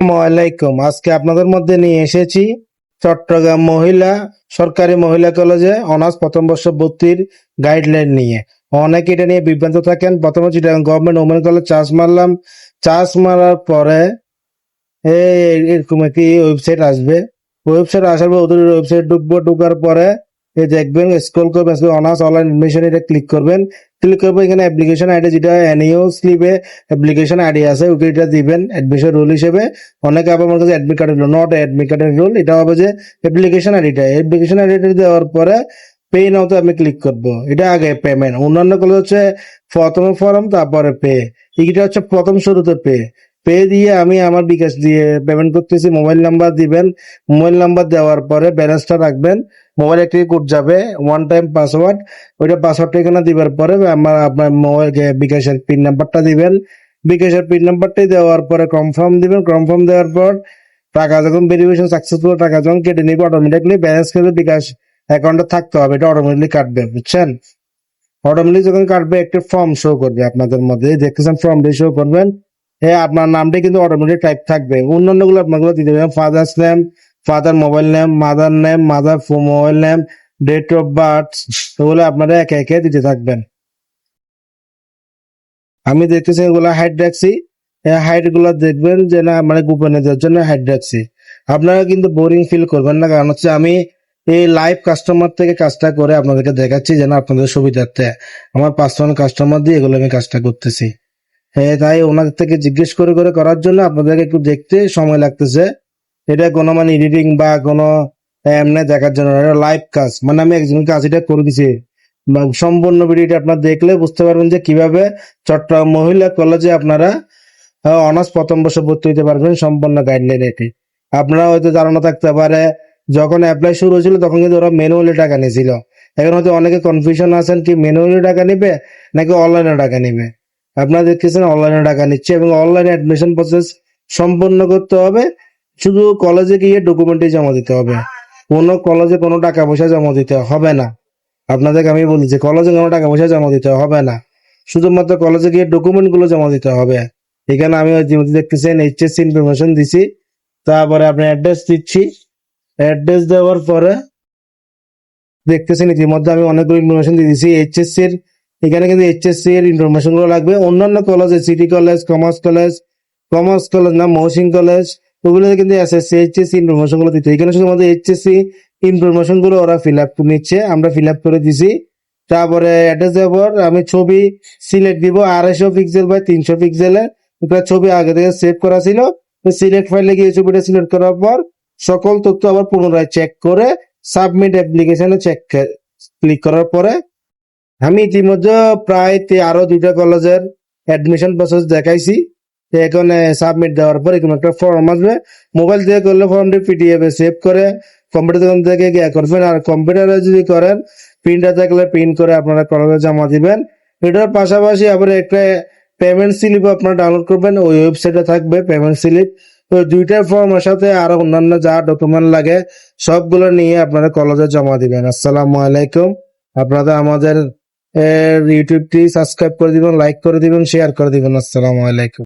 আসসালামাইকুম। আজকে আপনাদের মধ্যে নিয়ে এসেছি চট্টগ্রাম সরকারি মহিলা কলেজে অনার্স প্রথম বর্ষ ভর্তির গাইডলাইন নিয়ে। অনেকে এটা নিয়ে বিভ্রান্ত থাকেন। প্রথমে Chittagong government women college charge মারলাম। চার্জ মারার পরে এরকম একটি ওয়েবসাইট আসবে। ওয়েবসাইট আসার পর ওদের ওয়েবসাইট ঢুকার পরে দেখবেন, স্ক্রল করবেন, অনার্স অনলাইন এডমিশন এটা ক্লিক করবেন। ক্লিক করবো এখানে অ্যাপ্লিকেশন আইডি, যেটা এনইও স্লিপে অ্যাপ্লিকেশন আইডি আছে ওইটা দিবেন অ্যাডমিশন রুল হিসেবে। অনেকে আবার আমার কাছে অ্যাডমিট কার্ডের নট অ্যাডমিট কার্ডের রুল, এটা হবে যে অ্যাপ্লিকেশন আইডিটা দেওয়ার পরে পে নাওতে আমি ক্লিক করব। এটা আগে পেমেন্ট, অন্যান্য কলেজ হচ্ছে প্রথমে ফর্ম তারপরে পে, এটা হচ্ছে প্রথম শুরুতে পে দিয়ে আমি আমার বিকাশ দিয়ে পেমেন্ট করতেছি। মোবাইল নাম্বার দিবেন, মোবাইল নাম্বার দেওয়ার পরে ব্যালেন্সটা রাখবেন। মোবাইল একটি কোড যাবে, ওয়ান টাইম পাসওয়ার্ড, ওইটা পাসওয়ার্ডটা এখানে দিবার পরে আপনার মোবাইল বিকাশের পিন নাম্বারটা দিবেন। বিকাশের পিন নাম্বারটাই দেওয়ার পরে কনফার্ম দিবেন। কনফার্ম দেওয়ার পর টাকা যখন ভেরিফিকেশন সাকসেসফুল, টাকা যখন কেটে নিবে অটোমেটিকলি ব্যালেন্স করে বিকাশ অ্যাকাউন্টে থাকতে হবে, এটা অটোমেটিকলি কাটবে, বুঝছেন? অটোমেটিক যখন কাটবে একটা ফর্ম শো করবে আপনাদের মধ্যে, দেখতেছেন ফর্মটি শো করবেন। আপনার নামটা কিন্তু অটোমেটিক টাইপ থাকবে, অন্যান্য গুলো আপনাগুলো দিতে হবে। Father's name, father mobile name, mother name, mother mobile name, date of birth, ওগুলো আপনারা একে একে দিতে থাকবেন। আমি দেখতেছি এগুলো হাইড রাখছি। হাইড গুলো দেখবেন যে না মানে গোপনীয়তার জন্য হাইড রাখছি। আপনারা কিন্তু বোরিং ফিল করবেন না, কারণ হচ্ছে আমি এই লাইভ কাস্টমার থেকে কাজটা করে আপনাদেরকে দেখাচ্ছি যেন আপনাদের সুবিধার্থে। আমার পার্সোনাল কাস্টমার দিয়ে এগুলো আমি কাজটা করতেছি। তাই ওনাদের থেকে জিজ্ঞেস করে করে করার জন্য আপনাদেরকে একটু দেখতে সময় লাগতেছে। এটা কোনো মানে এডিটিং বা কোনো এমনি দেখার জন্য, এটা লাইভ কাজ, মানে আমি একজনের কাজ এটা করে দিছি। সম্পূর্ণ ভিডিওটা আপনারা দেখলে বুঝতে পারবেন যে কিভাবে চট্টগ্রাম মহিলা কলেজে আপনারা অনার্স প্রথম বর্ষ ভর্তি হতে পারবেন। সম্পূর্ণ গাইডলাইন এটি। আপনারা হয়তো ধারণা থাকতে পারে যখন অ্যাপ্লাই শুরু হয়েছিল তখন কিন্তু ওরা ম্যানুয়ালি টাকা নিয়েছিল। এখন হয়তো অনেকে কনফিউশন আছেন কি ম্যানুয়ালি টাকা নিবে নাকি অনলাইনে টাকা নিবে। আপনারা দেখতেছেন অনলাইনে টাকা নিচ্ছে এবং অনলাইনে অ্যাডমিশন প্রসেস সম্পন্ন করতে হবে। শুধু কলেজে গিয়ে ডকুমেন্টই জমা দিতে হবে, কোনো কলেজে কোনো টাকা পয়সা জমা দিতে হবে না। আপনাদেরকে আমি বলছি কলেজে কোনো টাকা পয়সা জমা দিতে হবে না, শুধুমাত্র কলেজে গিয়ে ডকুমেন্ট গুলো জমা দিতে হবে। এখানে আমি দেখতেছেন এইচএসসি ইনফরমেশন দিছি, তারপরে আপনি অ্যাড্রেস দিচ্ছি। অ্যাড্রেস দেওয়ার পরে দেখতেছেন ইতিমধ্যে আমি অনেকগুলো ইনফরমেশন দিয়ে দিচ্ছি এইচএসসি এর। এখানে কিন্তু এইচএসসি এর ইনফরমেশন গুলো লাগবে। অন্যান্য কলেজে সিটি কলেজ, কমার্স কলেজ না মহসিন কলেজ, ওগুলো কিন্তু এসএসসি এইচএসসি ইনফরমেশন গুলো দিতে। এখানে শুধুমাত্র এইচএসসি ইনফরমেশন গুলো ওরা ফিল আপ নিচ্ছে, আমরা ফিল আপ করে দিছি। তারপরে অ্যাড্রেস দেওয়ার পর আমি ছবি সিলেক্ট দিব 250 পিক্সেল বাই 300 পিক্সেলের একটা ছবি আগে থেকে সেভ করা ছিল। সিলেক্ট ফাইলে গিয়ে ছবিটা সিলেক্ট করার পর সকল তথ্য আবার পুনরায় চেক করে সাবমিট অ্যাপ্লিকেশনে ক্লিক করার পরে আমি ইতিমধ্যে প্রায় আরো 2টা কলেজের অ্যাডমিশন প্রসেস দেখাইছি। এখানে সাবমিট দেওয়ার পর এরকম একটা ফর্ম আসবে। মোবাইল থেকে করলে ফর্মটি পিডিএফ এ সেভ করে কম্পিউটার থেকে গিয়ে করবেন, আর কম্পিউটারে যদি করেন প্রিন্টার থাকলে প্রিন্ট করে আপনারা কলেজে জমা দিবেন। এটার পাশাপাশি আবার একটা পেমেন্ট স্লিপ আপনারা ডাউনলোড করবেন, ওই ওয়েবসাইটে থাকবে পেমেন্ট স্লিপ। তো 2টা ফর্মের সাথে আরো অন্যান্য যা ডকুমেন্ট লাগে সবগুলো নিয়ে আপনারা কলেজে জমা দিবেন। আসসালামু আলাইকুম। আপনারা আমাদের ইউটিউবটি সাবস্ক্রাইব করে দিবেন, লাইক করে দিবেন, শেয়ার করে দিবেন। আসসালামু আলাইকুম।